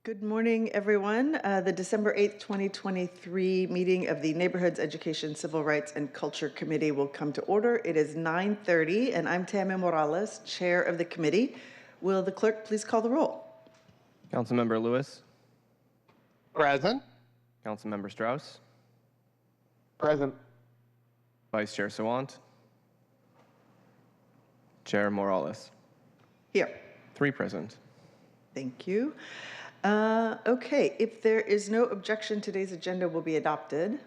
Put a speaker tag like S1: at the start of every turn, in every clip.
S1: Good morning, everyone. The December 8th, 2023 meeting of the Neighborhoods, Education, Civil Rights, and Culture Committee will come to order. It is 9:30, and I'm Tammy Morales, Chair of the committee. Will the clerk please call the roll?
S2: Councilmember Lewis.
S3: Present.
S2: Councilmember Strauss.
S3: Present.
S2: Vice Chair Sawant. Chair Morales.
S1: Here.
S2: 3 present.
S1: Thank you. Okay, if there is no objection, today's agenda will be adopted.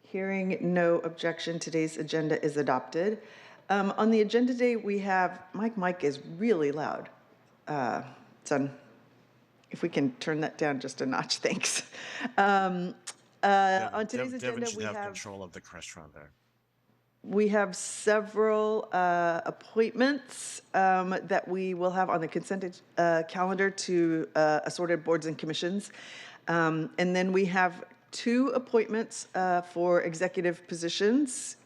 S1: Hearing no objection, today's agenda is adopted. On the agenda today, we have, my mic is really loud. Son, if we can turn that down just a notch, thanks. On today's agenda,
S4: Devin should have control of the restaurant there.
S1: We have several appointments that we will have on the consent calendar to assorted boards and commissions. And then we have 2 appointments for executive positions.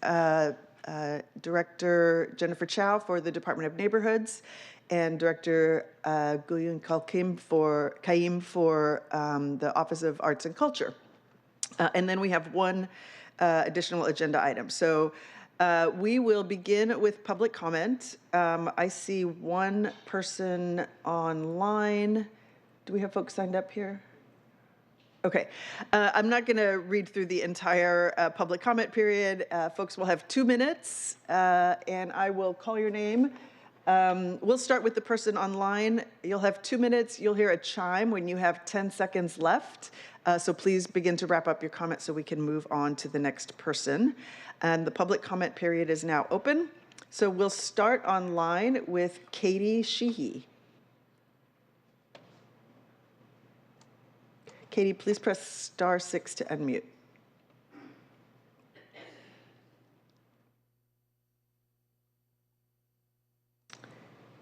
S1: Director Jenifer Chao for the Department of Neighborhoods and Director Gülgün Kayim for the Office of Arts and Culture. And then we have 1 additional agenda item. So we will begin with public comment. I see 1 person online. Do we have folks signed up here? Okay. I'm not going to read through the entire public comment period. Folks will have 2 minutes, and I will call your name. We'll start with the person online. You'll have 2 minutes. You'll hear a chime when you have 10 seconds left. So please begin to wrap up your comments so we can move on to the next person. And the public comment period is now open. So we'll start online with Katie Sheehy. Katie, please press *6 to unmute.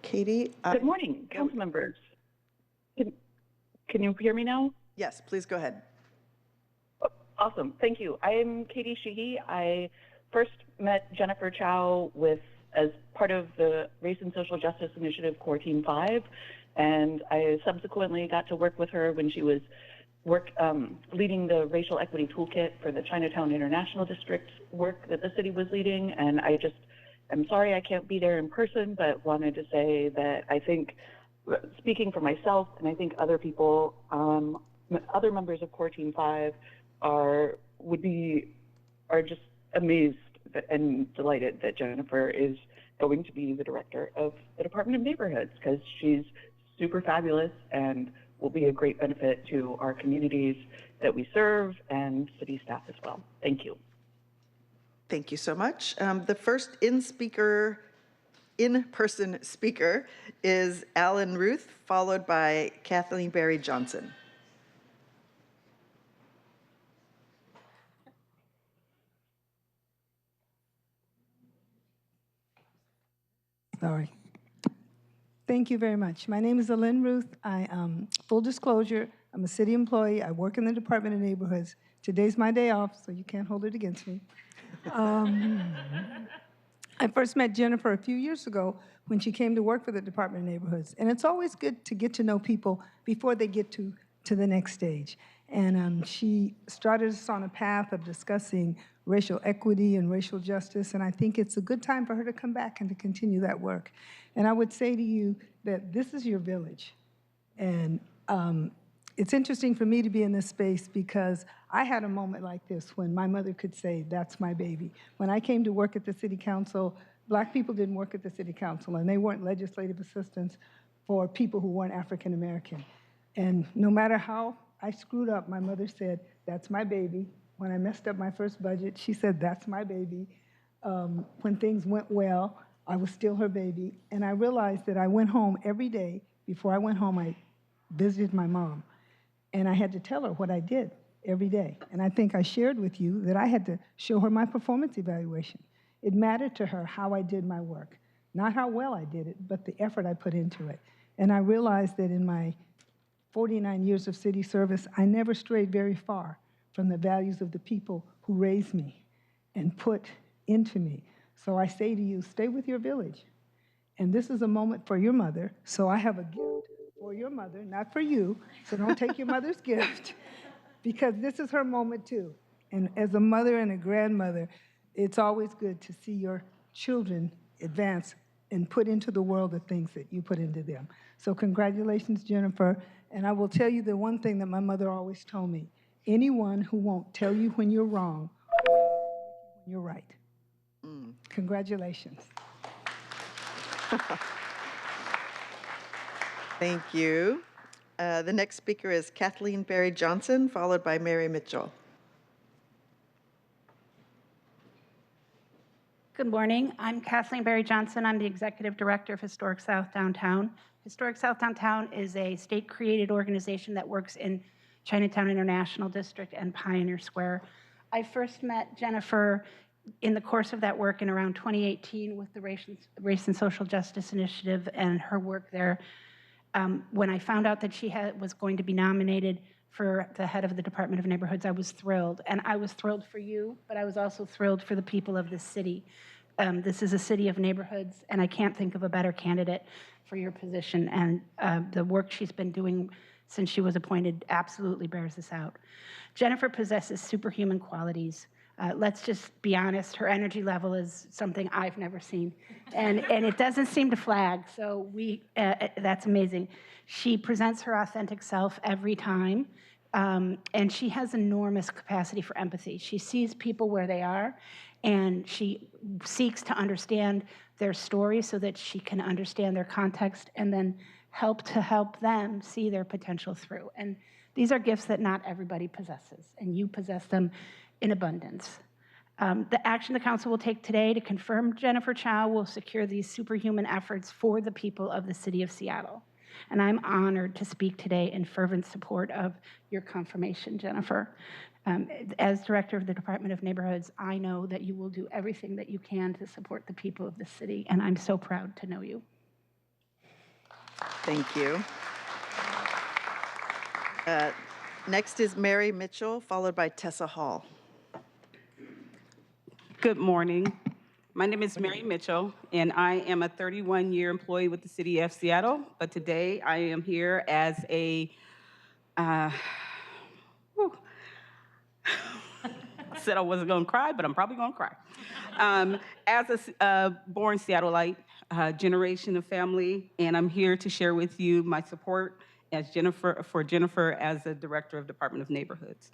S1: Katie.
S5: Good morning, council members. Can you hear me now?
S1: Yes, please go ahead.
S5: Awesome, thank you. I am Katie Sheehy. I first met Jenifer Chao as part of the Race and Social Justice Initiative Core Team 5, and I subsequently got to work with her when she was leading the Racial Equity Toolkit for the Chinatown International District work that the city was leading, and I'm sorry I can't be there in person, but wanted to say that I think, speaking for myself, and I think other people, other members of Core Team 5 are just amazed and delighted that Jenifer is going to be the director of the Department of Neighborhoods, because she's super fabulous and will be a great benefit to our communities that we serve and city staff as well. Thank you.
S1: Thank you so much. The first in-person speaker is Alan Ruth, followed by Kathleen Berry Johnson.
S6: Sorry. Thank you very much. My name is Alyn Ruth. Full disclosure, I'm a city employee. I work in the Department of Neighborhoods. Today's my day off, so you can't hold it against me. I first met Jenifer a few years ago when she came to work for the Department of Neighborhoods. And it's always good to get to know people before they get to the next stage. And she started us on a path of discussing racial equity and racial justice, and I think it's a good time for her to come back and to continue that work. And I would say to you that this is your village. And it's interesting for me to be in this space because I had a moment like this when my mother could say, "That's my baby." When I came to work at the city council, Black people didn't work at the city council, and they weren't legislative assistants for people who weren't African American. And no matter how I screwed up, my mother said, "That's my baby." When I messed up my first budget, she said, "That's my baby." When things went well, I was still her baby. And I realized that I went home every day. Before I went home, I visited my mom. And I had to tell her what I did every day. And I think I shared with you that I had to show her my performance evaluation. It mattered to her how I did my work. Not how well I did it, but the effort I put into it. And I realized that in my 49 years of city service, I never strayed very far from the values of the people who raised me and put into me. So I say to you, stay with your village. And this is a moment for your mother, so I have a gift for your mother, not for you, so don't take your mother's gift, because this is her moment too. And as a mother and a grandmother, it's always good to see your children advance and put into the world the things that you put into them. So congratulations, Jenifer. And I will tell you the one thing that my mother always told me: anyone who won't tell you when you're wrong, when you're right. Congratulations.
S1: Thank you. The next speaker is Kathleen Berry Johnson, followed by Mary Mitchell.
S7: Good morning. I'm Kathleen Berry Johnson. I'm the Executive Director of Historic South Downtown. Historic South Downtown is a state-created organization that works in Chinatown International District and Pioneer Square. I first met Jenifer in the course of that work in around 2018 with the Race and Social Justice Initiative and her work there. When I found out that she was going to be nominated for the head of the Department of Neighborhoods, I was thrilled. And I was thrilled for you, but I was also thrilled for the people of this city. This is a city of neighborhoods, and I can't think of a better candidate for your position. And the work she's been doing since she was appointed absolutely bears this out. Jenifer possesses superhuman qualities. Let's just be honest, her energy level is something I've never seen. And it doesn't seem to flag, so that's amazing. She presents her authentic self every time, and she has enormous capacity for empathy. She sees people where they are, and she seeks to understand their story so that she can understand their context and then help them see their potential through. And these are gifts that not everybody possesses, and you possess them in abundance. The action the council will take today to confirm Jenifer Chao will secure these superhuman efforts for the people of the city of Seattle. And I'm honored to speak today in fervent support of your confirmation, Jenifer. As director of the Department of Neighborhoods, I know that you will do everything that you can to support the people of the city, and I'm so proud to know you.
S1: Thank you. Next is Mary Mitchell, followed by Tessa Hall.
S8: Good morning. My name is Mary Mitchell, and I am a 31-year employee with the City of Seattle, but today I am here as a, I said I wasn't gonna cry, but I'm probably gonna cry. As a born Seattleite, generation of family, and I'm here to share with you my support as Jenifer as the Director of Department of Neighborhoods.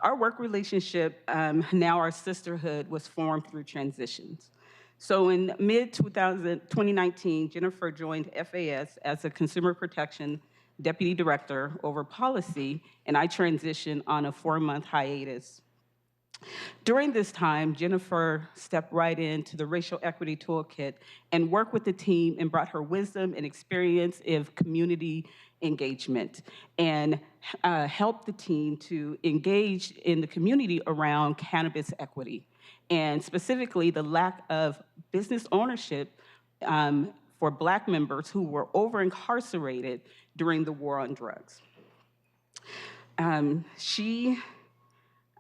S8: Our work relationship, now our sisterhood, was formed through transitions. So in mid-2019, Jenifer joined FAS as a Consumer Protection Deputy Director over policy, and I transitioned on a 4-month hiatus. During this time, Jenifer stepped right into the Racial Equity Toolkit and worked with the team and brought her wisdom and experience of community engagement and helped the team to engage in the community around cannabis equity and specifically the lack of business ownership for Black members who were over-incarcerated during the war on drugs. And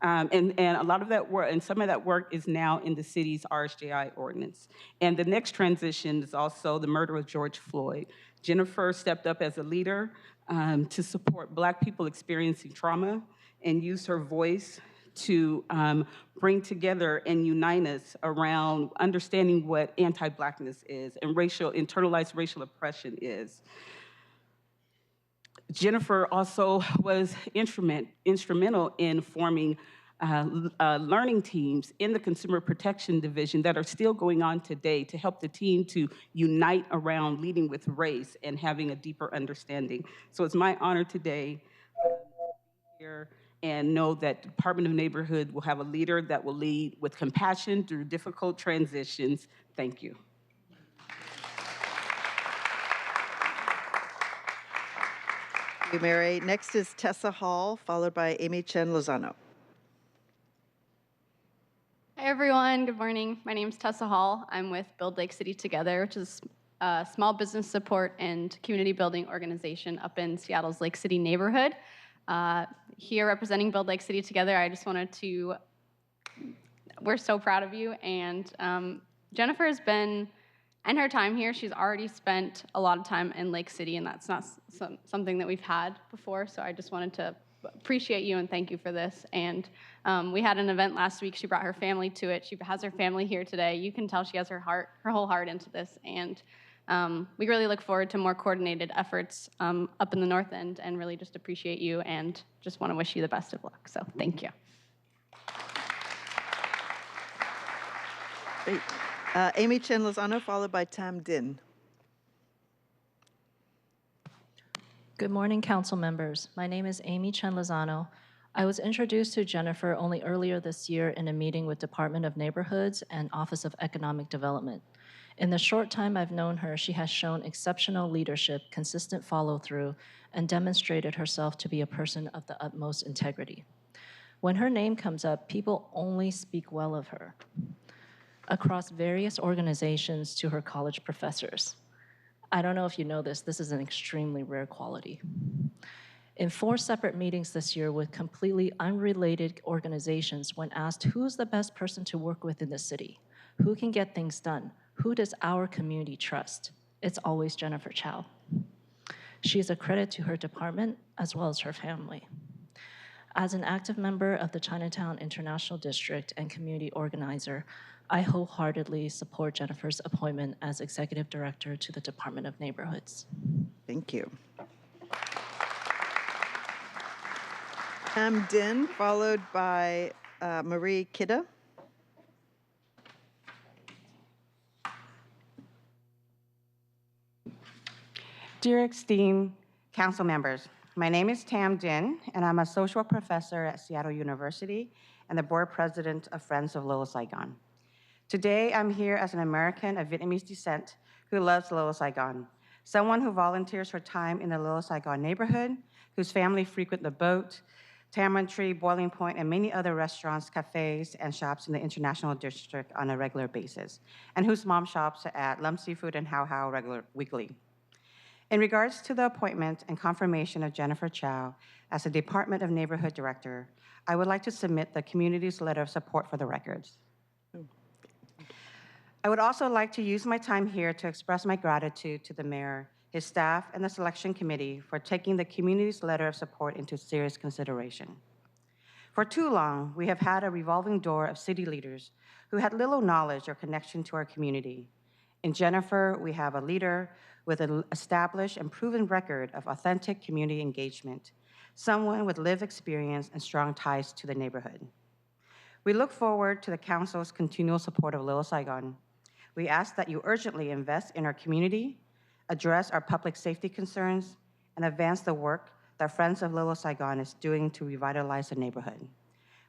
S8: a lot of that work, and some of that work is now in the city's RSJI ordinance. And the next transition is also the murder of George Floyd. Jenifer stepped up as a leader to support Black people experiencing trauma and used her voice to bring together and unite us around understanding what anti-Blackness is and internalized racial oppression is. Jenifer also was instrumental in forming learning teams in the Consumer Protection Division that are still going on today to help the team to unite around leading with race and having a deeper understanding. So it's my honor today to be here and know that the Department of Neighborhood will have a leader that will lead with compassion through difficult transitions. Thank you.
S1: Thank you, Mary. Next is Tessa Hall, followed by Amy Chen Lozano.
S9: Hi, everyone. Good morning. My name is Tessa Hall. I'm with Build Lake City Together, which is a small business support and community building organization up in Seattle's Lake City neighborhood. Here representing Build Lake City Together, I just wanted to, we're so proud of you. And Jenifer has been And her time here, she's already spent a lot of time in Lake City, and that's not something that we've had before. So I just wanted to appreciate you and thank you for this. And we had an event last week. She brought her family to it. She has her family here today. You can tell she has her whole heart into this. And we really look forward to more coordinated efforts up in the North End, and really just appreciate you and just want to wish you the best of luck. So thank you.
S1: Great. Amy Chen Lozano, followed by Tam Din.
S10: Good morning, council members. My name is Amy Chen Lozano. I was introduced to Jenifer only earlier this year in a meeting with Department of Neighborhoods and Office of Economic Development. In the short time I've known her, she has shown exceptional leadership, consistent follow-through, and demonstrated herself to be a person of the utmost integrity. When her name comes up, people only speak well of her. Across various organizations to her college professors. I don't know if you know this is an extremely rare quality. In 4 separate meetings this year with completely unrelated organizations, when asked who's the best person to work with in the city, who can get things done, who does our community trust, it's always Jenifer Chao. She is a credit to her department as well as her family. As an active member of the Chinatown International District and community organizer, I wholeheartedly support Jenifer's appointment as Executive Director to the Department of Neighborhoods.
S1: Thank you. Tam Din, followed by Marie Kidda.
S11: Dear esteemed council members, my name is Tam Din, and I'm a social professor at Seattle University and the board president of Friends of Little Saigon. Today, I'm here as an American of Vietnamese descent who loves Little Saigon, someone who volunteers her time in the Little Saigon neighborhood, whose family frequent the Boat, Tamarind Tree, Boiling Point, and many other restaurants, cafes, and shops in the International District on a regular basis, and whose mom shops at Lum Seafood and How How weekly. In regards to the appointment and confirmation of Jenifer Chao as the Department of Neighborhood Director, I would like to submit the community's letter of support for the records. I would also like to use my time here to express my gratitude to the mayor, his staff, and the selection committee for taking the community's letter of support into serious consideration. For too long, we have had a revolving door of city leaders who had little knowledge or connection to our community. In Jenifer, we have a leader with an established and proven record of authentic community engagement, someone with lived experience and strong ties to the neighborhood. We look forward to the council's continual support of Little Saigon. We ask that you urgently invest in our community, address our public safety concerns, and advance the work that Friends of Little Saigon is doing to revitalize the neighborhood.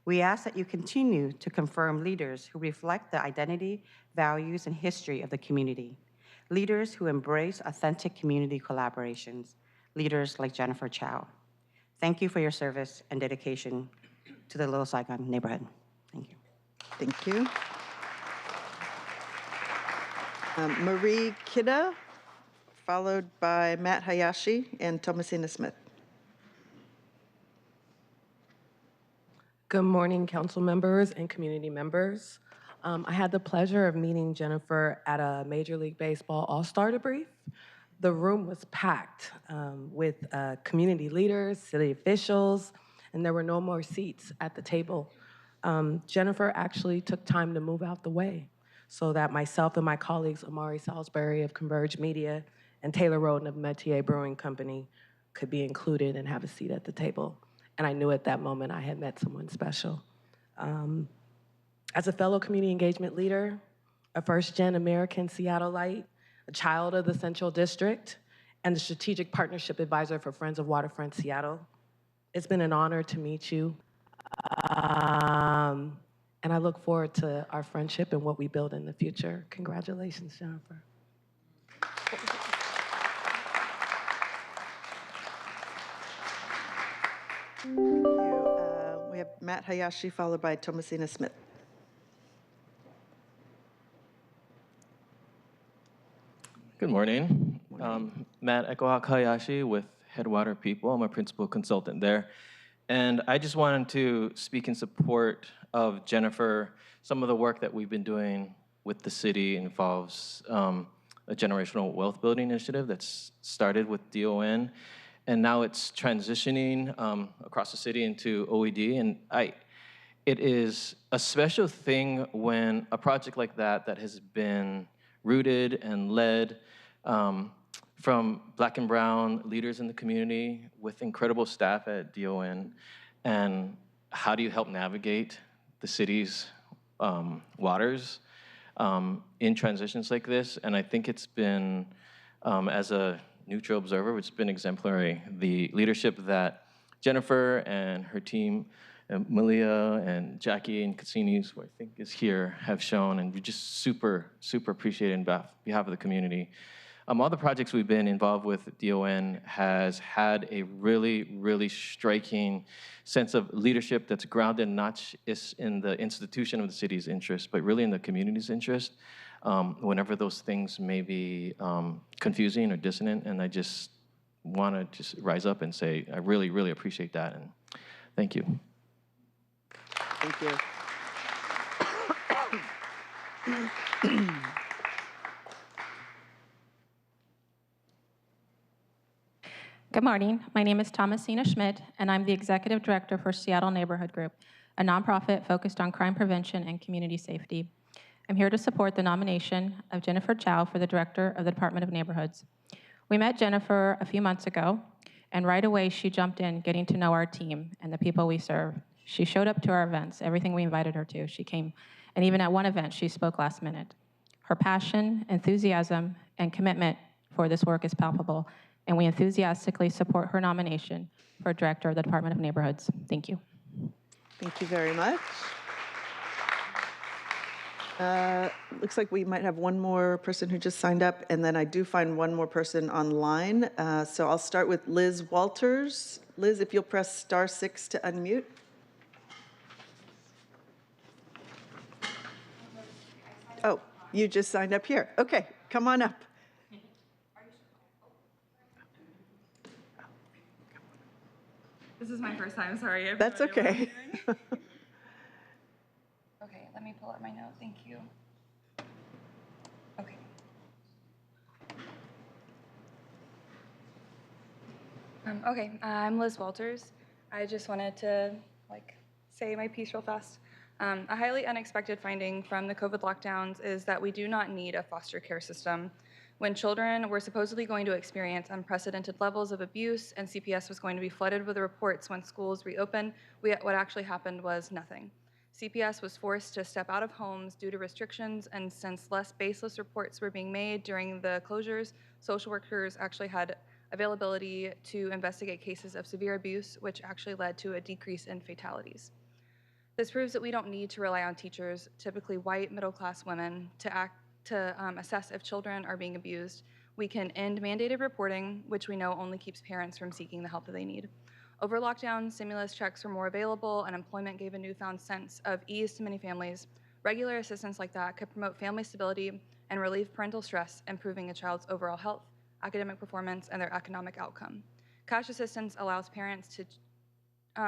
S11: We ask that you continue to confirm leaders who reflect the identity, values, and history of the community, leaders who embrace authentic community collaborations, leaders like Jenifer Chao. Thank you for your service and dedication to the Little Saigon neighborhood. Thank you.
S1: Thank you. Marie Kidda, followed by Matt Hayashi and Thomasina Smith.
S12: Good morning, council members and community members. I had the pleasure of meeting Jenifer at a Major League Baseball All-Star debrief. The room was packed with community leaders, city officials, and there were no more seats at the table. Jenifer actually took time to move out the way so that myself and my colleagues, Amari Salisbury of Converge Media and Taylor Roden of Metier Brewing Company, could be included and have a seat at the table. And I knew at that moment I had met someone special. As a fellow community engagement leader, a first-gen American Seattleite, a child of the Central District, and the strategic partnership advisor for Friends of Waterfront Seattle, it's been an honor to meet you. And I look forward to our friendship and what we build in the future. Congratulations, Jenifer.
S1: Thank you. We have Matt Hayashi, followed by Thomasina Smith.
S13: Good morning. Matt Ekohak Hayashi with Headwater People. I'm a principal consultant there. And I just wanted to speak in support of Jenifer. Some of the work that we've been doing with the city involves a generational wealth building initiative that's started with DON, and now it's transitioning across the city into OED. And it is a special thing when a project like that has been rooted and led from Black and brown leaders in the community with incredible staff at DON. And how do you help navigate the city's waters in transitions like this? And I think it's been, as a neutral observer, it's been exemplary. The leadership that Jenifer and her team, Malia and Jackie and Cassini's, who I think is here, have shown, and we just super, super appreciate it on behalf of the community. All the projects we've been involved with at DON has had a really, really striking sense of leadership that's grounded not just in the institution of the city's interest, but really in the community's interest, whenever those things may be confusing or dissonant. And I just want to just rise up and say, I really, really appreciate that, and thank you.
S1: Thank you.
S14: Good morning. My name is Thomasina Schmidt, and I'm the Executive Director for Seattle Neighborhood Group, a nonprofit focused on crime prevention and community safety. I'm here to support the nomination of Jenifer Chao for the Director of the Department of Neighborhoods. We met Jenifer a few months ago, and right away she jumped in, getting to know our team and the people we serve. She showed up to our events, everything we invited her to. She came, and even at one event, she spoke last minute. Her passion, enthusiasm, and commitment for this work is palpable, and we enthusiastically support her nomination for Director of the Department of Neighborhoods. Thank you.
S1: Thank you very much. Looks like we might have one more person who just signed up, and then I do find one more person online. So I'll start with Liz Walters. Liz, if you'll press *6 to unmute. Oh, you just signed up here. Okay, come on up.
S15: This is my first time, sorry. I have
S1: That's
S15: no idea what I'm
S1: okay.
S15: doing. Okay, let me pull up my note, thank you. Okay. I'm Liz Walters. I just wanted to say my piece real fast. A highly unexpected finding from the COVID lockdowns is that we do not need a foster care system. When children were supposedly going to experience unprecedented levels of abuse and CPS was going to be flooded with reports when schools reopened, what actually happened was nothing. CPS was forced to step out of homes due to restrictions, and since less baseless reports were being made during the closures, social workers actually had availability to investigate cases of severe abuse, which actually led to a decrease in fatalities. This proves that we don't need to rely on teachers, typically white middle-class women, to assess if children are being abused. We can end mandated reporting, which we know only keeps parents from seeking the help that they need. Over lockdown, stimulus checks were more available, unemployment gave a newfound sense of ease to many families. Regular assistance like that could promote family stability and relieve parental stress, improving a child's overall health, academic performance, and their economic outcome. Cash assistance allows parents to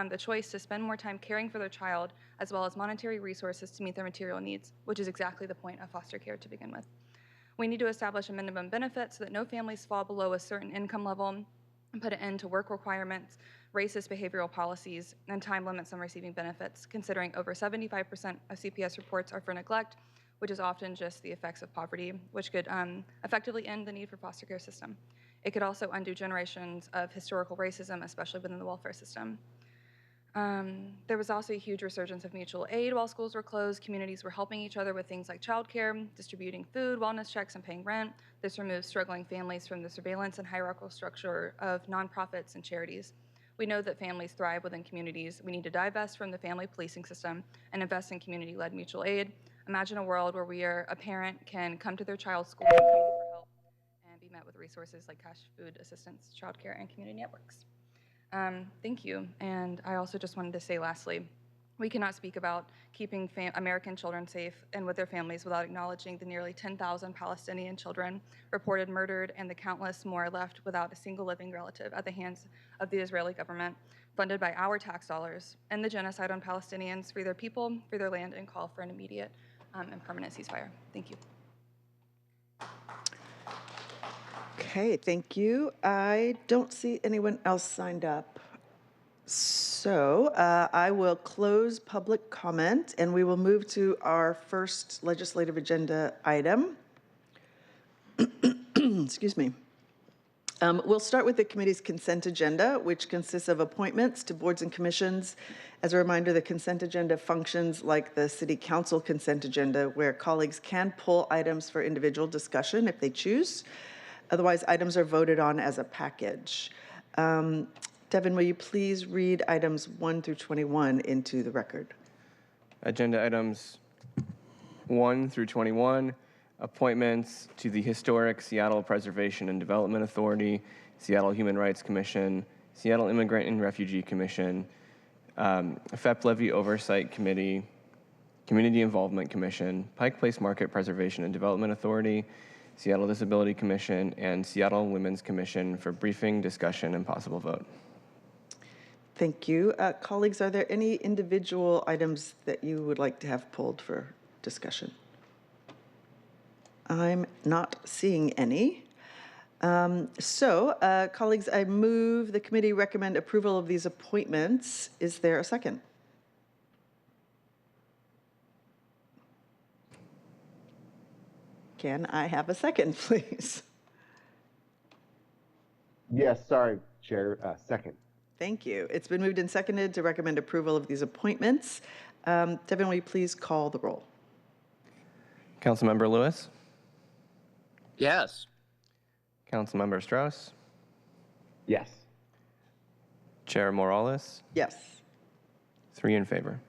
S15: the choice to spend more time caring for their child, as well as monetary resources to meet their material needs, which is exactly the point of foster care to begin with. We need to establish a minimum benefit so that no families fall below a certain income level, and put an end to work requirements, racist behavioral policies, and time limits on receiving benefits, considering over 75% of CPS reports are for neglect, which is often just the effects of poverty, which could effectively end the need for foster care system. It could also undo generations of historical racism, especially within the welfare system. There was also a huge resurgence of mutual aid while schools were closed. Communities were helping each other with things like childcare, distributing food, wellness checks, and paying rent. This removes struggling families from the surveillance and hierarchical structure of nonprofits and charities. We know that families thrive within communities. We need to divest from the family policing system and invest in community-led mutual aid. Imagine a world where a parent can come to their child's school and come for help and be met with resources like cash food assistance, childcare, and community networks. Thank you. And I also just wanted to say lastly, we cannot speak about keeping American children safe and with their families without acknowledging the nearly 10,000 Palestinian children reported murdered and the countless more left without a single living relative at the hands of the Israeli government, funded by our tax dollars, and the genocide on Palestinians, free their people, free their land, and call for an immediate and permanent ceasefire. Thank you.
S1: Okay, thank you. I don't see anyone else signed up. So I will close public comment and we will move to our first legislative agenda item. Excuse me. We'll start with the committee's consent agenda, which consists of appointments to boards and commissions. As a reminder, the consent agenda functions like the city council consent agenda, where colleagues can pull items for individual discussion if they choose. Otherwise, items are voted on as a package. Devin, will you please read items 1 through 21 into the record?
S2: Agenda items 1 through 21, appointments to the Historic Seattle Preservation and Development Authority, Seattle Human Rights Commission, Seattle Immigrant and Refugee Commission, FEP Levy Oversight Committee, Community Involvement Commission, Pike Place Market Preservation and Development Authority, Seattle Disability Commission, and Seattle Women's Commission for briefing, discussion, and possible vote.
S1: Thank you. Colleagues, are there any individual items that you would like to have pulled for discussion? I'm not seeing any. Colleagues, I move the committee recommend approval of these appointments. Is there a second? Can I have a second, please?
S3: Yes, sorry, Chair. Second.
S1: Thank you. It's been moved and seconded to recommend approval of these appointments. Devin, will you please call the roll?
S2: Councilmember Lewis?
S16: Yes.
S2: Councilmember Strauss?
S3: Yes.
S2: Chair Morales?
S1: Yes.
S2: 3 in favor.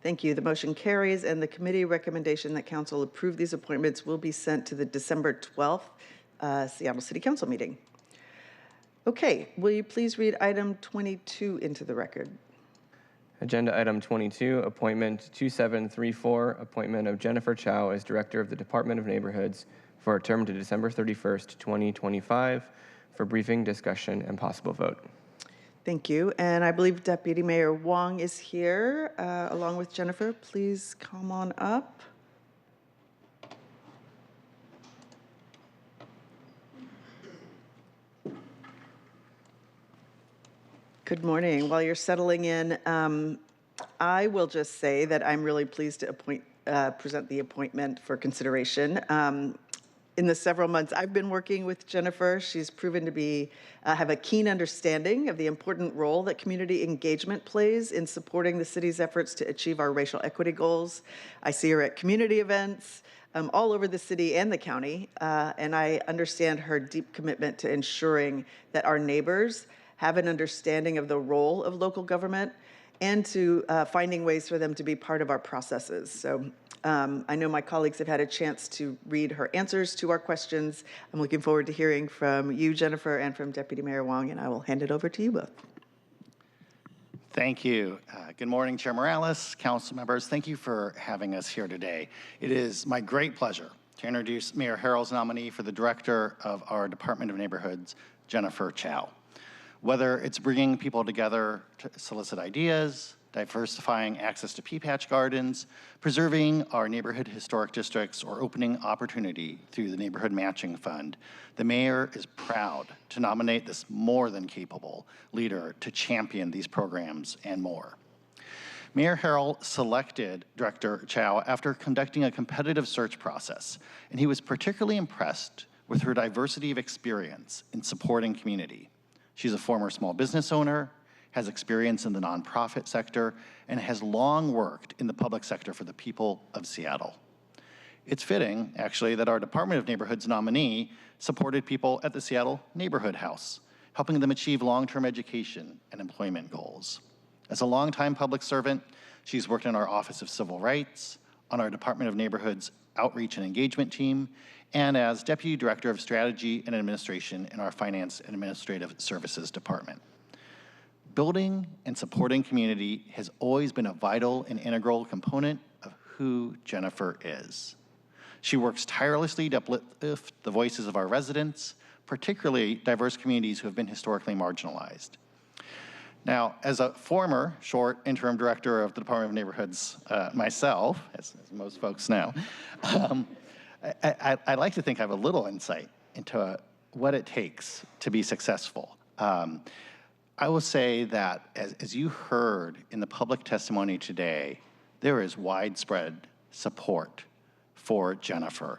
S1: Thank you. The motion carries, and the committee recommendation that council approve these appointments will be sent to the December 12th Seattle City Council meeting. Okay, will you please read item 22 into the record?
S2: Agenda item 22, appointment 2734, appointment of Jenifer Chao as Director of the Department of Neighborhoods for a term to December 31st, 2025, for briefing, discussion, and possible vote.
S1: Thank you. And I believe Deputy Mayor Wong is here along with Jenifer. Please come on up. Good morning. While you're settling in, I will just say that I'm really pleased to present the appointment for consideration. In the several months I've been working with Jenifer, she's proven to have a keen understanding of the important role that community engagement plays in supporting the city's efforts to achieve our racial equity goals. I see her at community events all over the city and the county, and I understand her deep commitment to ensuring that our neighbors have an understanding of the role of local government and to finding ways for them to be part of our processes. So I know my colleagues have had a chance to read her answers to our questions. I'm looking forward to hearing from you, Jenifer, and from Deputy Mayor Wong, and I will hand it over to you both.
S16: Thank you. Good morning, Chair Morales, council members. Thank you for having us here today. It is my great pleasure to introduce Mayor Harrell's nominee for the Director of our Department of Neighborhoods, Jenifer Chao. Whether it's bringing people together to solicit ideas, diversifying access to pea patch gardens, preserving our neighborhood historic districts, or opening opportunity through the Neighborhood Matching Fund, the mayor is proud to nominate this more than capable leader to champion these programs and more. Mayor Harrell selected Director Chao after conducting a competitive search process, and he was particularly impressed with her diversity of experience in supporting community. She's a former small business owner, has experience in the nonprofit sector, and has long worked in the public sector for the people of Seattle. It's fitting, actually, that our Department of Neighborhoods nominee supported people at the Seattle Neighborhood House, helping them achieve long-term education and employment goals. As a longtime public servant, she's worked in our Office of Civil Rights, on our Department of Neighborhoods Outreach and Engagement team, and as Deputy Director of Strategy and Administration in our Finance and Administrative Services Department. Building and supporting community has always been a vital and integral component of who Jenifer is. She works tirelessly to uplift the voices of our residents, particularly diverse communities who have been historically marginalized. Now, as a former short interim director of the Department of Neighborhoods myself, as most folks know, I like to think I have a little insight into what it takes to be successful. I will say that as you heard in the public testimony today, there is widespread support for Jenifer.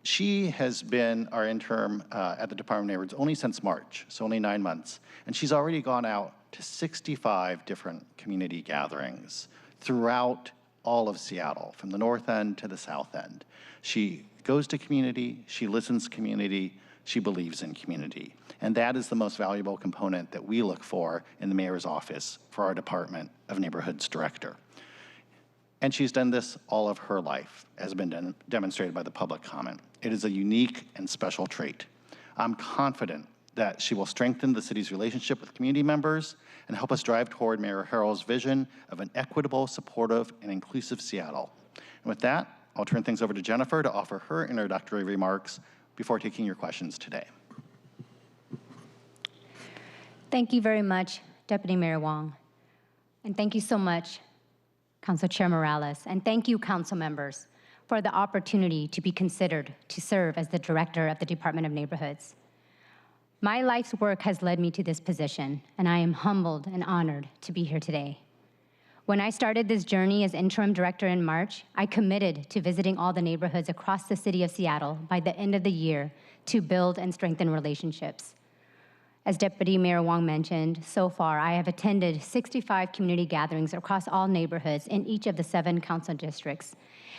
S16: She has been our intern at the Department of Neighborhoods only since March, so only 9 months, and she's already gone out to 65 different community gatherings throughout all of Seattle, from the north end to the south end. She goes to community, she listens to community, she believes in community. And that is the most valuable component that we look for in the mayor's office for our Department of Neighborhoods director. And she's done this all of her life, as has been demonstrated by the public comment. It is a unique and special trait. I'm confident that she will strengthen the city's relationship with community members and help us drive toward Mayor Harrell's vision of an equitable, supportive, and inclusive Seattle. And with that, I'll turn things over to Jenifer to offer her introductory remarks before taking your questions today.
S17: Thank you very much, Deputy Mayor Wong. And thank you so much, Council Chair Morales. And thank you, council members, for the opportunity to be considered to serve as the director of the Department of Neighborhoods. My life's work has led me to this position, and I am humbled and honored to be here today. When I started this journey as interim director in March, I committed to visiting all the neighborhoods across the city of Seattle by the end of the year to build and strengthen relationships. As Deputy Mayor Wong mentioned, so far I have attended 65 community gatherings across all neighborhoods in each of the 7 council districts,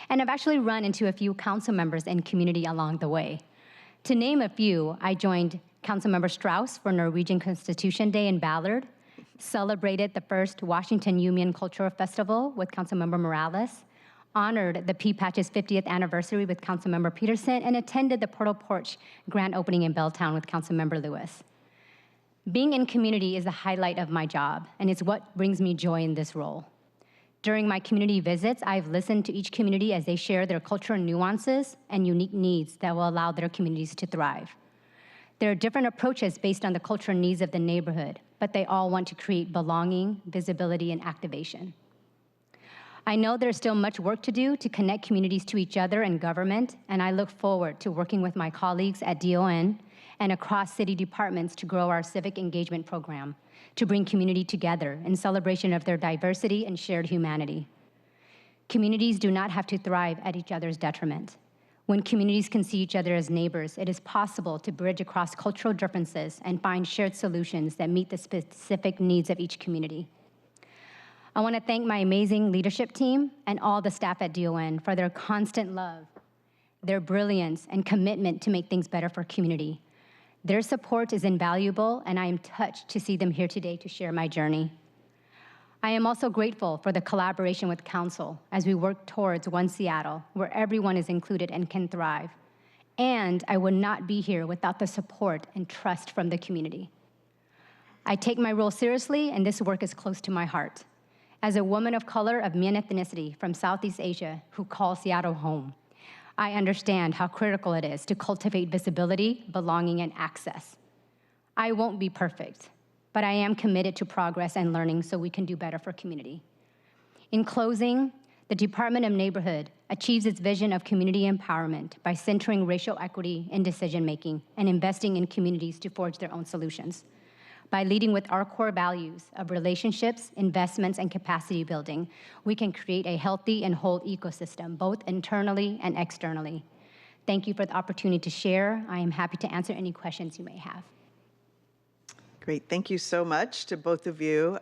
S17: and I've actually run into a few council members and community along the way. To name a few, I joined Councilmember Strauss for Norwegian Constitution Day in Ballard, celebrated the first Washington Union Cultural Festival with Councilmember Morales, honored the P-Patch's 50th anniversary with Councilmember Peterson, and attended the Portal Porch grand opening in Belltown with Councilmember Lewis. Being in community is the highlight of my job, and it's what brings me joy in this role. During my community visits, I've listened to each community as they share their cultural nuances and unique needs that will allow their communities to thrive. There are different approaches based on the cultural needs of the neighborhood, but they all want to create belonging, visibility, and activation. I know there's still much work to do to connect communities to each other and government, and I look forward to working with my colleagues at DON and across city departments to grow our civic engagement program, to bring community together in celebration of their diversity and shared humanity. Communities do not have to thrive at each other's detriment. When communities can see each other as neighbors, it is possible to bridge across cultural differences and find shared solutions that meet the specific needs of each community. I want to thank my amazing leadership team and all the staff at DON for their constant love, their brilliance, and commitment to make things better for community. Their support is invaluable, and I am touched to see them here today to share my journey. I am also grateful for the collaboration with Council as we work towards One Seattle, where everyone is included and can thrive. And I would not be here without the support and trust from the community. I take my role seriously, and this work is close to my heart. As a woman of color of Mian ethnicity from Southeast Asia who calls Seattle home, I understand how critical it is to cultivate visibility, belonging, and access. I won't be perfect, but I am committed to progress and learning so we can do better for community. In closing, the Department of Neighborhood achieves its vision of community empowerment by centering racial equity in decision-making and investing in communities to forge their own solutions. By leading with our core values of relationships, investments, and capacity building, we can create a healthy and whole ecosystem, both internally and externally. Thank you for the opportunity to share. I am happy to answer any questions you may have.
S1: Great, thank you so much to both of you.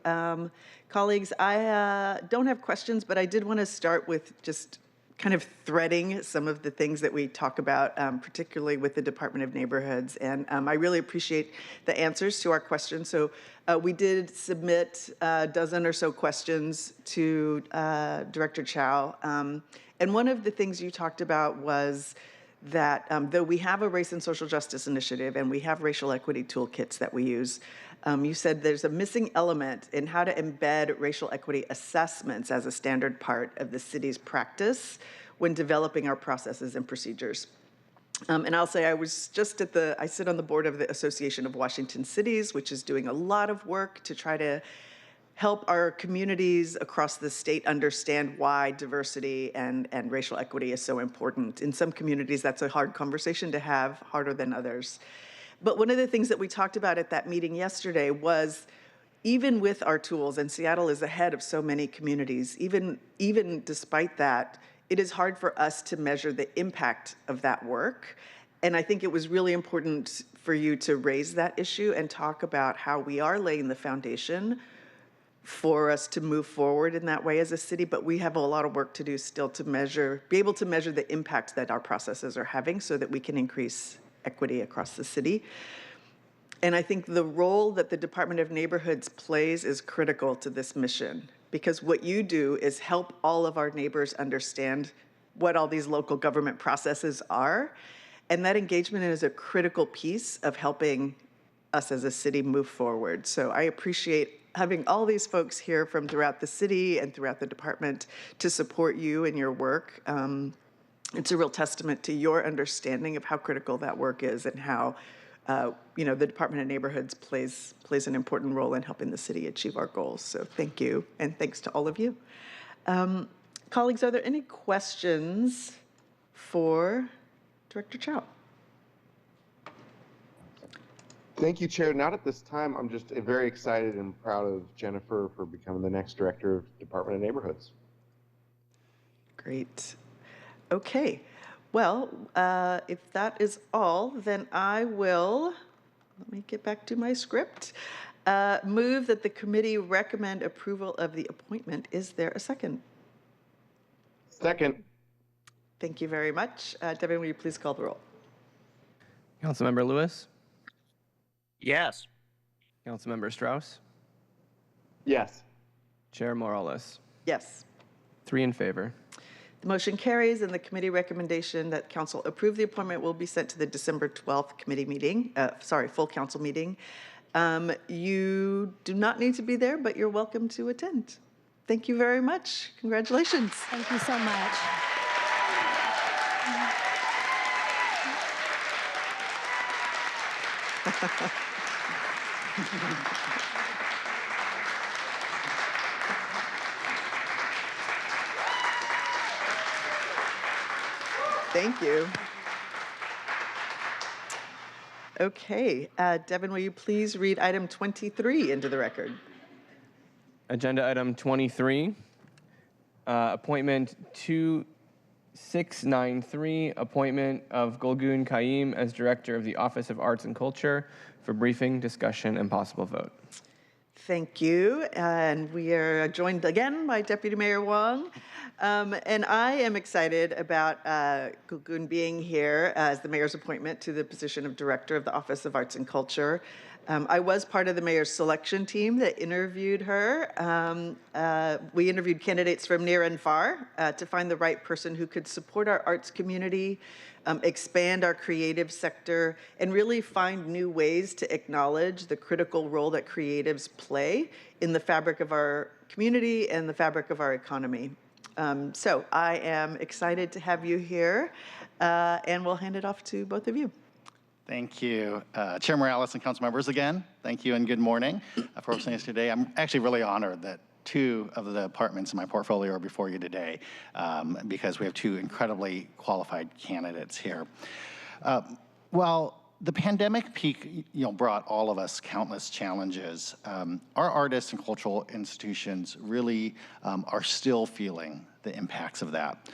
S1: Colleagues, I don't have questions, but I did want to start with just kind of threading some of the things that we talk about, particularly with the Department of Neighborhoods. And I really appreciate the answers to our questions. So we did submit a dozen or so questions to Director Chao. And one of the things you talked about was that though we have a race and social justice initiative and we have racial equity toolkits that we use, you said there's a missing element in how to embed racial equity assessments as a standard part of the city's practice when developing our processes and procedures. And I'll say I was just I sit on the board of the Association of Washington Cities, which is doing a lot of work to try to help our communities across the state understand why diversity and racial equity is so important. In some communities, that's a hard conversation to have, harder than others. But one of the things that we talked about at that meeting yesterday was, even with our tools, and Seattle is ahead of so many communities, even despite that, it is hard for us to measure the impact of that work. And I think it was really important for you to raise that issue and talk about how we are laying the foundation for us to move forward in that way as a city, but we have a lot of work to do still to be able to measure the impact that our processes are having so that we can increase equity across the city. And I think the role that the Department of Neighborhoods plays is critical to this mission, because what you do is help all of our neighbors understand what all these local government processes are. And that engagement is a critical piece of helping us as a city move forward. So I appreciate having all these folks here from throughout the city and throughout the department to support you and your work. It's a real testament to your understanding of how critical that work is and how the Department of Neighborhoods plays an important role in helping the city achieve our goals. So thank you, and thanks to all of you. Colleagues, are there any questions for Director Chao?
S3: Thank you, Chair. Not at this time. I'm just very excited and proud of Jenifer for becoming the next Director of Department of Neighborhoods.
S1: Great. Okay. Well, if that is all, then I will, let me get back to my script, move that the committee recommend approval of the appointment. Is there a second?
S3: Second.
S1: Thank you very much. Devin, will you please call the roll?
S2: Councilmember Lewis?
S4: Yes.
S2: Councilmember Strauss?
S3: Yes.
S2: Chair Morales?
S1: Yes.
S2: 3 in favor.
S1: The motion carries, and the committee recommendation that council approve the appointment will be sent to the December 12th committee meeting, full council meeting. You do not need to be there, but you're welcome to attend. Thank you very much. Congratulations.
S17: Thank you so much.
S1: Thank you. Okay, Devin, will you please read item 23 into the record?
S2: Agenda item 23, appointment 2693, appointment of Gülgün Kayim as Director of the Office of Arts and Culture for briefing, discussion, and possible vote.
S1: Thank you. And we are joined again by Deputy Mayor Wong. And I am excited about Gülgün being here as the mayor's appointment to the position of Director of the Office of Arts and Culture. I was part of the mayor's selection team that interviewed her. We interviewed candidates from near and far to find the right person who could support our arts community, expand our creative sector, and really find new ways to acknowledge the critical role that creatives play in the fabric of our community and the fabric of our economy. So I am excited to have you here, and we'll hand it off to both of you.
S16: Thank you. Chair Morales and council members, again, thank you and good morning for hosting us today. I'm actually really honored that 2 of the departments in my portfolio are before you today because we have 2 incredibly qualified candidates here. While the pandemic peak brought all of us countless challenges, our artists and cultural institutions really are still feeling the impacts of that.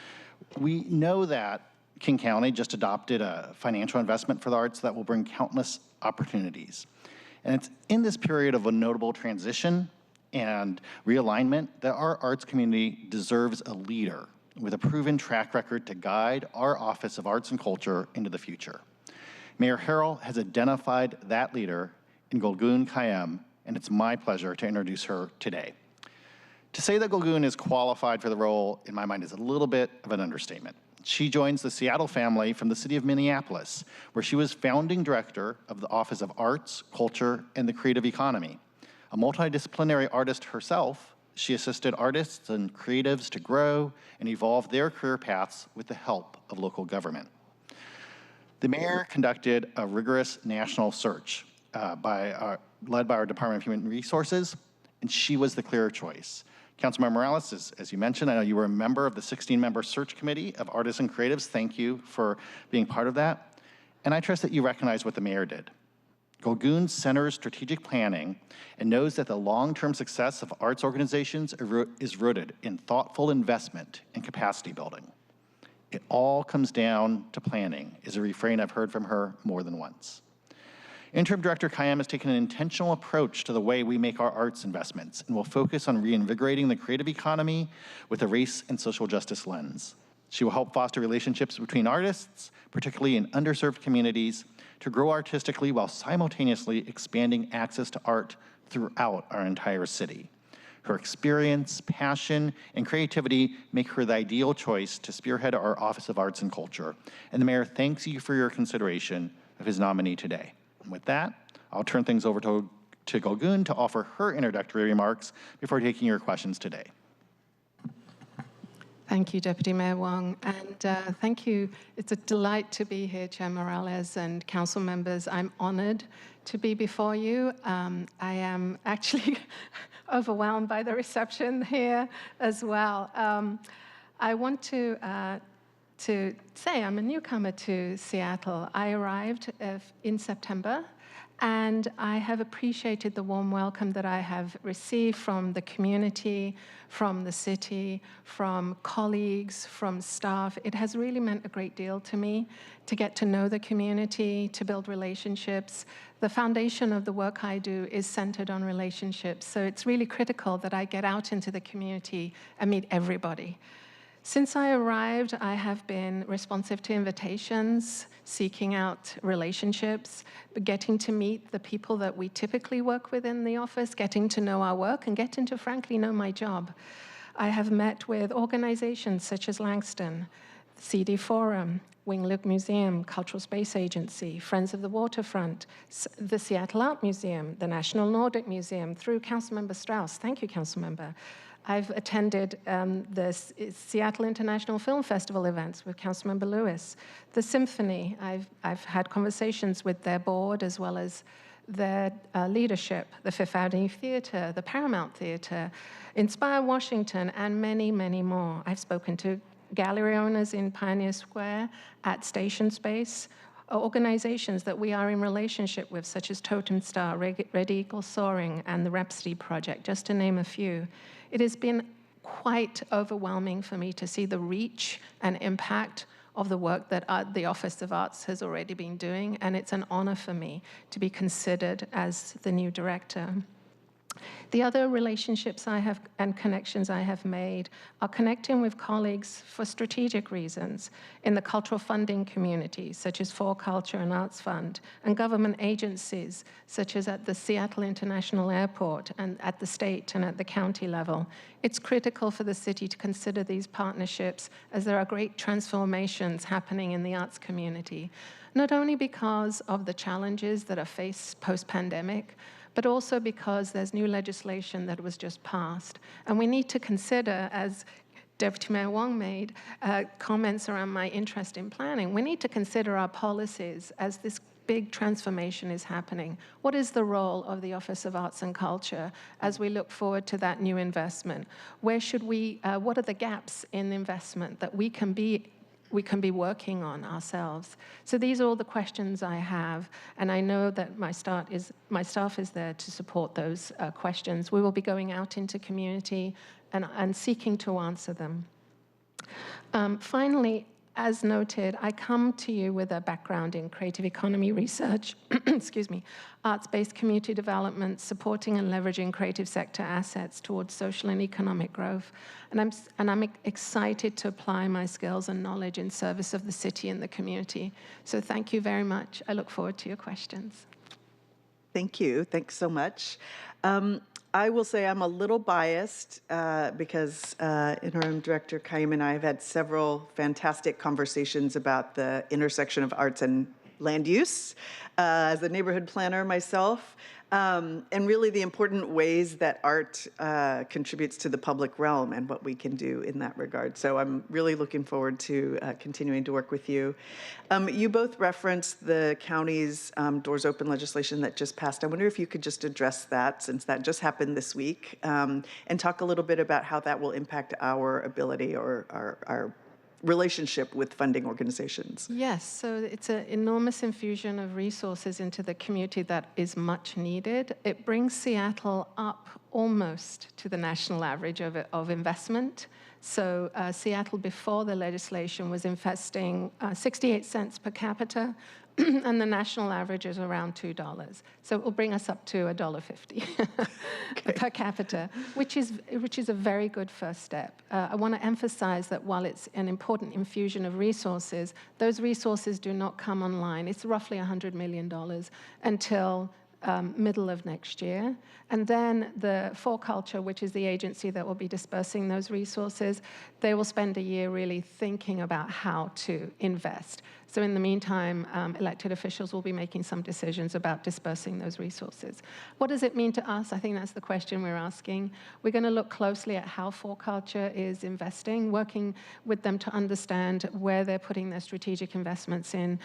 S16: We know that King County just adopted a financial investment for the arts that will bring countless opportunities. And it's in this period of a notable transition and realignment that our arts community deserves a leader with a proven track record to guide our Office of Arts and Culture into the future. Mayor Harrell has identified that leader in Gülgün Kayim, and it's my pleasure to introduce her today. To say that Gülgün is qualified for the role, in my mind, is a little bit of an understatement. She joins the Seattle family from the city of Minneapolis, where she was founding director of the Office of Arts, Culture, and the Creative Economy. A multidisciplinary artist herself, she assisted artists and creatives to grow and evolve their career paths with the help of local government. The mayor conducted a rigorous national search led by our Department of Human Resources, and she was the clear choice. Councilmember Morales, as you mentioned, I know you were a member of the 16-member search committee of artists and creatives. Thank you for being part of that. And I trust that you recognize what the mayor did. Gülgün centers strategic planning and knows that the long-term success of arts organizations is rooted in thoughtful investment and capacity building. It all comes down to planning is a refrain I've heard from her more than once. Interim Director Kayim has taken an intentional approach to the way we make our arts investments and will focus on reinvigorating the creative economy with a race and social justice lens. She will help foster relationships between artists, particularly in underserved communities, to grow artistically while simultaneously expanding access to art throughout our entire city. Her experience, passion, and creativity make her the ideal choice to spearhead our Office of Arts and Culture, and the Mayor thanks you for your consideration of his nominee today. And with that, I'll turn things over to Gülgün to offer her introductory remarks before taking your questions today.
S18: Thank you, Deputy Mayor Wong, and thank you. It's a delight to be here, Chair Morales and council members. I'm honored to be before you. I am actually overwhelmed by the reception here as well. I want to say I'm a newcomer to Seattle. I arrived in September, and I have appreciated the warm welcome that I have received from the community, from the city, from colleagues, from staff. It has really meant a great deal to me to get to know the community, to build relationships. The foundation of the work I do is centered on relationships, so it's really critical that I get out into the community and meet everybody. Since I arrived, I have been responsive to invitations, seeking out relationships, getting to meet the people that we typically work with in the office, getting to know our work, and getting to, frankly, know my job. I have met with organizations such as Langston, CD Forum, Wing-Luke Museum, Cultural Space Agency, Friends of the Waterfront, the Seattle Art Museum, the National Nordic Museum, through Councilmember Strauss. Thank you, Councilmember. I've attended the Seattle International Film Festival events with Councilmember Lewis. The Symphony, I've had conversations with their board as well as their leadership, the Fifth Avenue Theater, the Paramount Theater, Inspire Washington, and many, many more. I've spoken to gallery owners in Pioneer Square, at Station Space, organizations that we are in relationship with, such as Totem Star, Red Eagle Soaring, and the Rhapsody Project, just to name a few. It has been quite overwhelming for me to see the reach and impact of the work that the Office of Arts has already been doing, and it's an honor for me to be considered as the new director. The other relationships I have and connections I have made are connecting with colleagues for strategic reasons in the cultural funding community, such as For Culture and Arts Fund, and government agencies, such as at the Seattle International Airport and at the state and at the county level. It's critical for the city to consider these partnerships as there are great transformations happening in the arts community, not only because of the challenges that are faced post-pandemic, but also because there's new legislation that was just passed. And we need to consider, as Deputy Mayor Wong made comments around my interest in planning, we need to consider our policies as this big transformation is happening. What is the role of the Office of Arts and Culture as we look forward to that new investment? Where should we, what are the gaps in investment that we can be working on ourselves? So these are all the questions I have, and I know that my staff is there to support those questions. We will be going out into community and seeking to answer them. Finally, as noted, I come to you with a background in creative economy research, excuse me, arts-based community development, supporting and leveraging creative sector assets towards social and economic growth. And I'm excited to apply my skills and knowledge in service of the city and the community. So thank you very much. I look forward to your questions.
S1: Thank you. Thanks so much. I will say I'm a little biased because Interim Director Kayim and I have had several fantastic conversations about the intersection of arts and land use as a neighborhood planner myself, and really the important ways that art contributes to the public realm and what we can do in that regard. So I'm really looking forward to continuing to work with you. You both referenced the county's Doors Open legislation that just passed. I wonder if you could just address that, since that just happened this week, and talk a little bit about how that will impact our ability or our relationship with funding organizations.
S18: Yes, so it's an enormous infusion of resources into the community that is much needed. It brings Seattle up almost to the national average of investment. So Seattle, before the legislation, was investing 68 cents per capita, and the national average is around $2. So it will bring us up to $1.50 per capita, which is a very good first step. I want to emphasize that while it's an important infusion of resources, those resources do not come online. It's roughly $100 million until middle of next year. And then the For Culture, which is the agency that will be dispersing those resources, they will spend a year really thinking about how to invest. So in the meantime, elected officials will be making some decisions about dispersing those resources. What does it mean to us? I think that's the question we're asking. We're going to look closely at how For Culture is investing, working with them to understand where they're putting their strategic investments in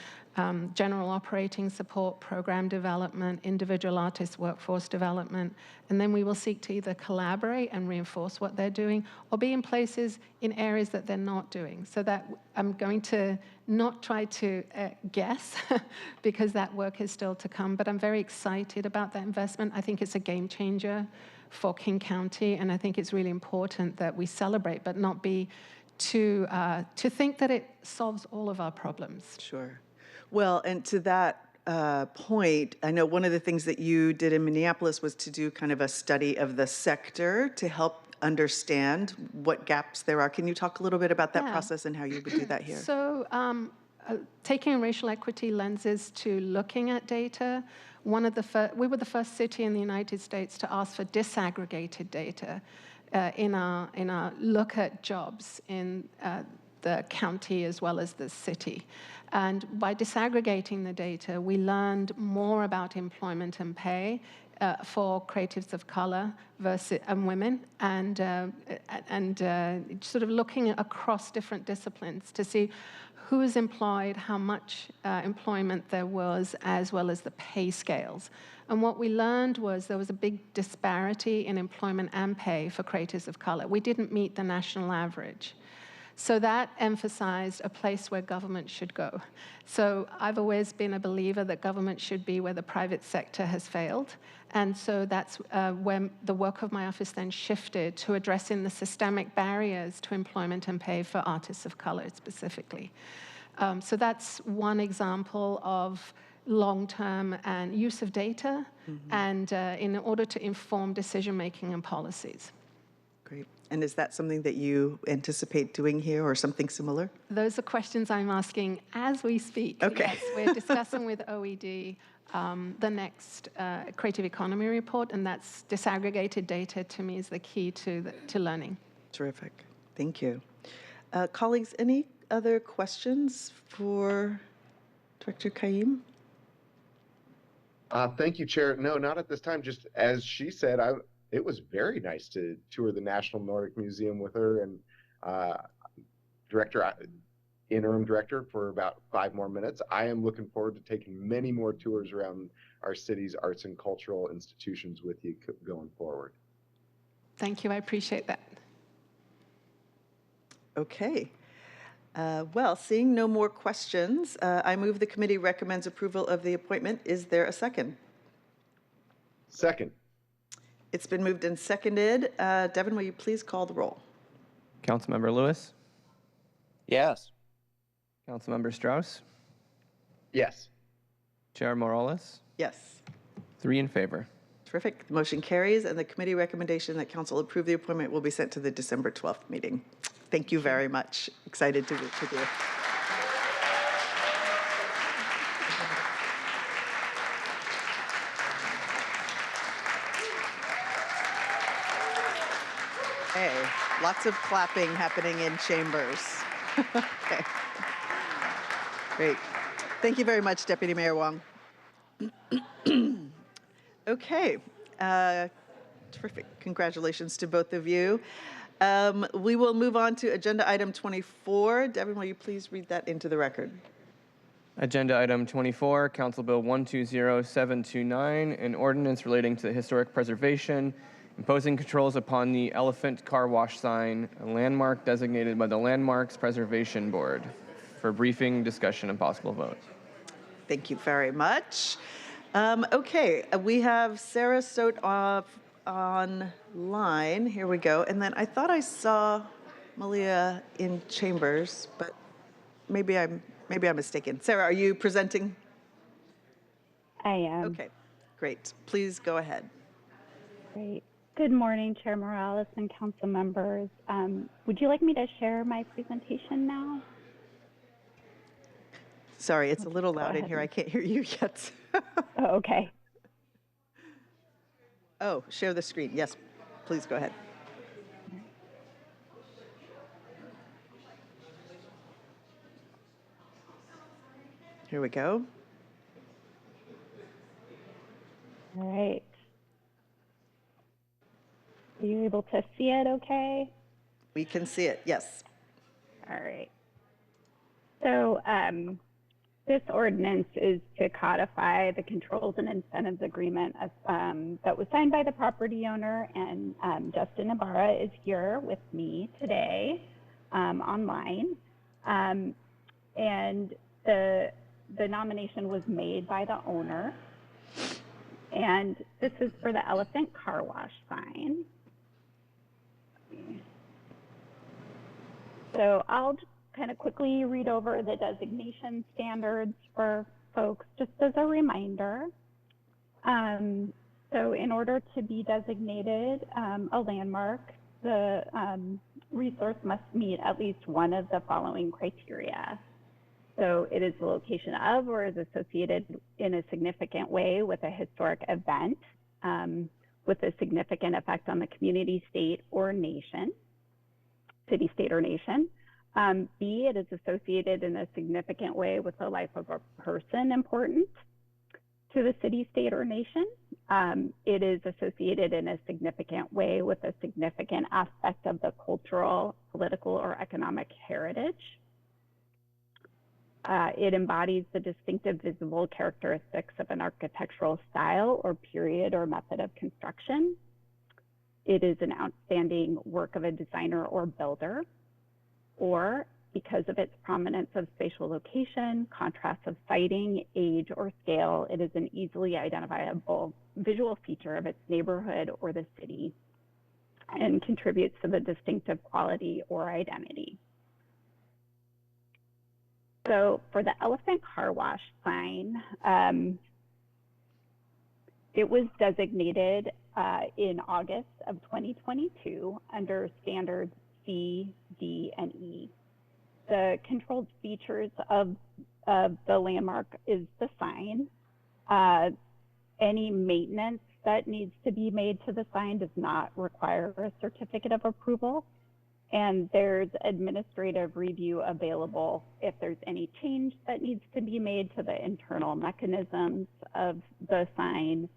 S18: general operating support, program development, individual artist workforce development, and then we will seek to either collaborate and reinforce what they're doing or be in places in areas that they're not doing. So that I'm going to not try to guess because that work is still to come, but I'm very excited about that investment. I think it's a game changer for King County, and I think it's really important that we celebrate, but not be to think that it solves all of our problems.
S1: Sure. Well, and to that point, I know one of the things that you did in Minneapolis was to do kind of a study of the sector to help understand what gaps there are. Can you talk a little bit about that process and how you would do that here?
S18: So taking racial equity lenses to looking at data, we were the first city in the United States to ask for disaggregated data in our look at jobs in the county as well as the city. And by disaggregating the data, we learned more about employment and pay for creatives of color and women, and sort of looking across different disciplines to see who is employed, how much employment there was, as well as the pay scales. And what we learned was there was a big disparity in employment and pay for creatives of color. We didn't meet the national average. So that emphasized a place where government should go. So I've always been a believer that government should be where the private sector has failed. And so that's when the work of my office then shifted to addressing the systemic barriers to employment and pay for artists of color specifically. So that's one example of long-term and use of data and in order to inform decision-making and policies.
S1: Great. And is that something that you anticipate doing here or something similar?
S18: Those are questions I'm asking as we speak.
S1: Okay.
S18: Yes, we're discussing with OED the next creative economy report, and that's disaggregated data to me is the key to learning.
S1: Terrific. Thank you. Colleagues, any other questions for Director Kayim?
S3: Thank you, Chair. No, not at this time. Just as she said, it was very nice to tour the National Nordic Museum with her and interim director for about 5 more minutes. I am looking forward to taking many more tours around our city's arts and cultural institutions with you going forward.
S18: Thank you. I appreciate that.
S1: Okay. Well, seeing no more questions, I move the committee recommends approval of the appointment. Is there a second?
S3: Second.
S1: It's been moved and seconded. Devin, will you please call the roll?
S2: Councilmember Lewis?
S4: Yes.
S2: Councilmember Strauss?
S3: Yes.
S2: Chair Morales?
S1: Yes.
S2: 3 in favor.
S1: Terrific. The motion carries, and the committee recommendation that council approve the appointment will be sent to the December 12th meeting. Thank you very much. Excited to work with you. Okay, lots of clapping happening in chambers. Okay. Great. Thank you very much, Deputy Mayor Wong. Okay. Terrific. Congratulations to both of you. We will move on to agenda item 24. Devin, will you please read that into the record?
S2: Agenda item 24, Council Bill 120729, an ordinance relating to the historic preservation imposing controls upon the Elephant Car Wash sign, a landmark designated by the Landmarks Preservation Board, for briefing, discussion, and possible vote.
S1: Thank you very much. Okay, we have Sarah Sote online. Here we go. And then I thought I saw Malia in chambers, but maybe I'm mistaken. Sarah, are you presenting?
S19: I am.
S1: Okay, great. Please go ahead.
S19: Great. Good morning, Chair Morales and council members. Would you like me to share my presentation now?
S1: Sorry, it's a little loud in here. I can't hear you yet.
S19: Oh, okay.
S1: Oh, share the screen. Yes, please go ahead. Here we go.
S19: All right. Are you able to see it okay?
S1: We can see it, yes.
S19: All right. So this ordinance is to codify the controls and incentives agreement that was signed by the property owner, and Justin Ibarra is here with me today online. And the nomination was made by the owner. And this is for the Elephant Car Wash sign. So I'll just kind of quickly read over the designation standards for folks, just as a reminder. So in order to be designated a landmark, the resource must meet at least one of the following criteria. So it is the location of or is associated in a significant way with a historic event with a significant effect on the community, state, or nation, city, state, or nation. B, it is associated in a significant way with the life of a person important to the city, state, or nation. It is associated in a significant way with a significant aspect of the cultural, political, or economic heritage. It embodies the distinctive visible characteristics of an architectural style or period or method of construction. It is an outstanding work of a designer or builder, or because of its prominence of spatial location, contrast of siting, age, or scale, it is an easily identifiable visual feature of its neighborhood or the city and contributes to the distinctive quality or identity. So for the Elephant Car Wash sign, it was designated in August of 2022 under standards C, D, and E. The controlled features of the landmark is the sign. Any maintenance that needs to be made to the sign does not require a certificate of approval. And there's administrative review available if there's any change that needs to be made to the internal mechanisms of the sign,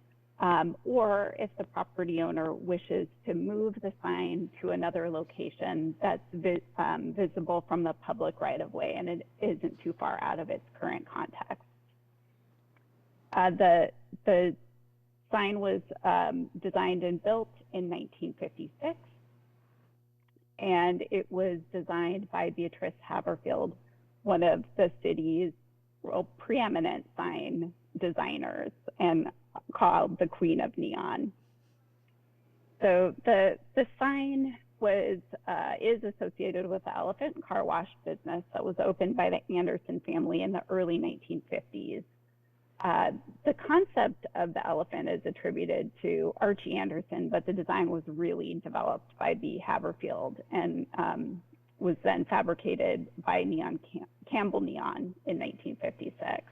S19: or if the property owner wishes to move the sign to another location that's visible from the public right-of-way and it isn't too far out of its current context. The sign was designed and built in 1956. And it was designed by Beatrice Haverfield, one of the city's preeminent sign designers, and called the Queen of Neon. So the sign is associated with the Elephant Car Wash business that was opened by the Anderson family in the early 1950s. The concept of the elephant is attributed to Archie Anderson, but the design was really developed by B. Haverfield and was then fabricated by Campbell Neon in 1956.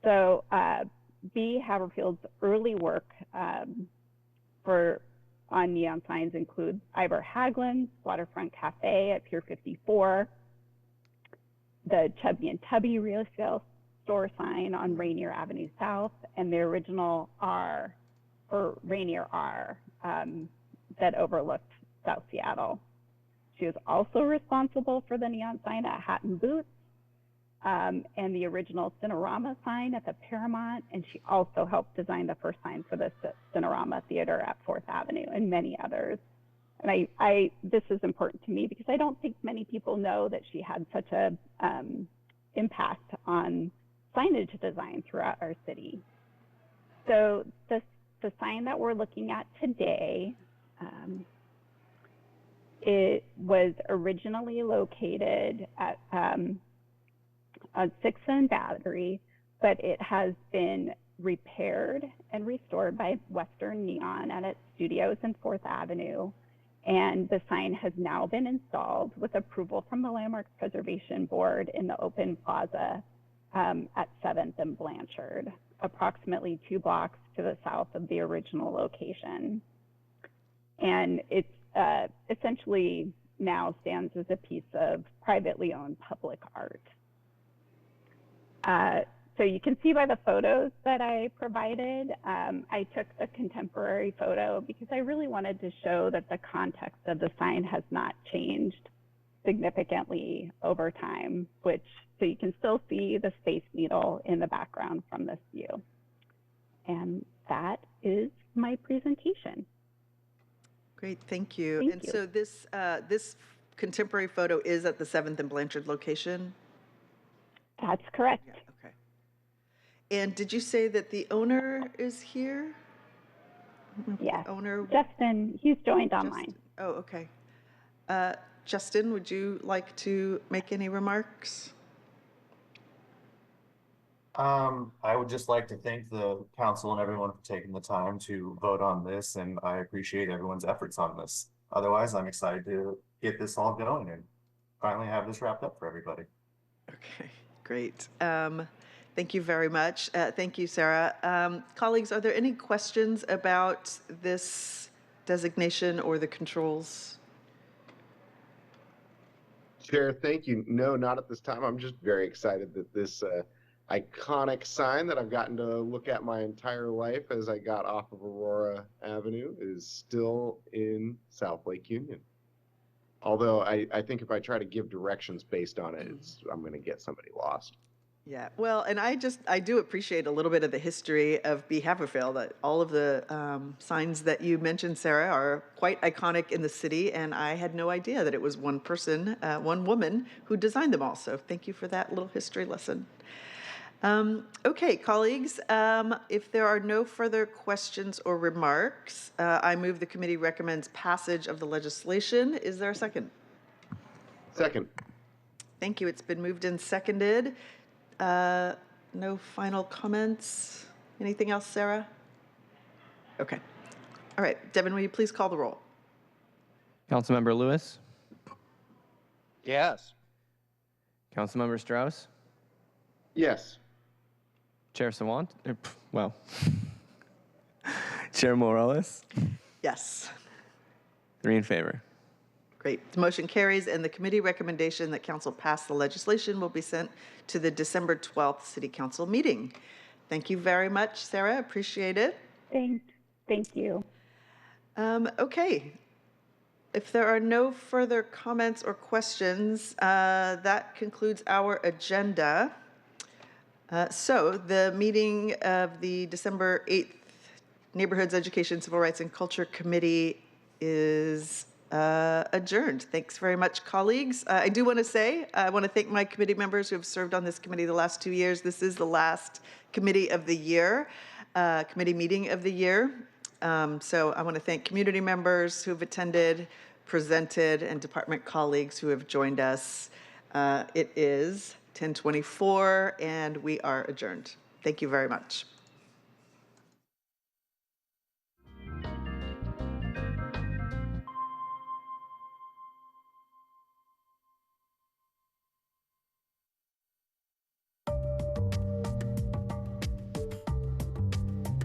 S19: So B. Haverfield's early work on neon signs include Ivor Haglund's Waterfront Cafe at Pier 54, the Chubby and Tubby resale store sign on Rainier Avenue South, and the original R, or Rainier R, that overlooked South Seattle. She was also responsible for the neon sign at Hatton Boots, and the original Cinerama sign at the Paramount, and she also helped design the first sign for the Cinerama Theater at 4th Avenue and many others. And this is important to me because I don't think many people know that she had such a impact on signage design throughout our city. So the sign that we're looking at today, it was originally located at on 6th and Battery, but it has been repaired and restored by Western Neon at its studios in 4th Avenue. And the sign has now been installed with approval from the Landmarks Preservation Board in the open plaza at 7th and Blanchard, approximately 2 blocks to the south of the original location. And it's essentially now stands as a piece of privately owned public art. So you can see by the photos that I provided, I took the contemporary photo because I really wanted to show that the context of the sign has not changed significantly over time, so you can still see the Space Needle in the background from this view. And that is my presentation.
S1: Great, thank you.
S19: Thank you.
S1: So this contemporary photo is at the 7th and Blanchard location?
S19: That's correct.
S1: Yeah, okay. And did you say that the owner is here?
S19: Yes.
S1: The owner?
S19: Justin, he's joined online.
S1: Oh, okay. Justin, would you like to make any remarks?
S20: I would just like to thank the council and everyone for taking the time to vote on this, and I appreciate everyone's efforts on this. Otherwise, I'm excited to get this all going and finally have this wrapped up for everybody.
S1: Okay, great. Thank you very much. Thank you, Sarah. Colleagues, are there any questions about this designation or the controls?
S3: Chair, thank you. No, not at this time. I'm just very excited that this iconic sign that I've gotten to look at my entire life as I got off of Aurora Avenue is still in South Lake Union. Although I think if I try to give directions based on it, I'm going to get somebody lost.
S1: Yeah, well, and I do appreciate a little bit of the history of B. Haverfield. That all of the signs that you mentioned, Sarah, are quite iconic in the city, and I had no idea that it was one person, one woman, who designed them all. So thank you for that little history lesson. Okay, colleagues, if there are no further questions or remarks, I move the committee recommends passage of the legislation. Is there a second?
S3: Second.
S1: Thank you. It's been moved and seconded. No final comments? Anything else, Sarah? Okay. All right. Devin, will you please call the roll?
S2: Councilmember Lewis?
S4: Yes.
S2: Councilmember Strauss?
S3: Yes.
S2: Chair Sawant? Well, Chair Morales?
S1: Yes.
S2: 3 in favor.
S1: Great. The motion carries, and the committee recommendation that council pass the legislation will be sent to the December 12th City Council meeting. Thank you very much, Sarah. Appreciate it.
S19: Thank you.
S1: Okay. If there are no further comments or questions, that concludes our agenda. So the meeting of the December 8th Neighborhoods, Education, Civil Rights, and Culture Committee is adjourned. Thanks very much, colleagues. I do want to say, I want to thank my committee members who have served on this committee the last 2 years. This is the last committee of the year, committee meeting of the year. So I want to thank community members who have attended, presented, and department colleagues who have joined us. It is 10:24, and we are adjourned. Thank you very much.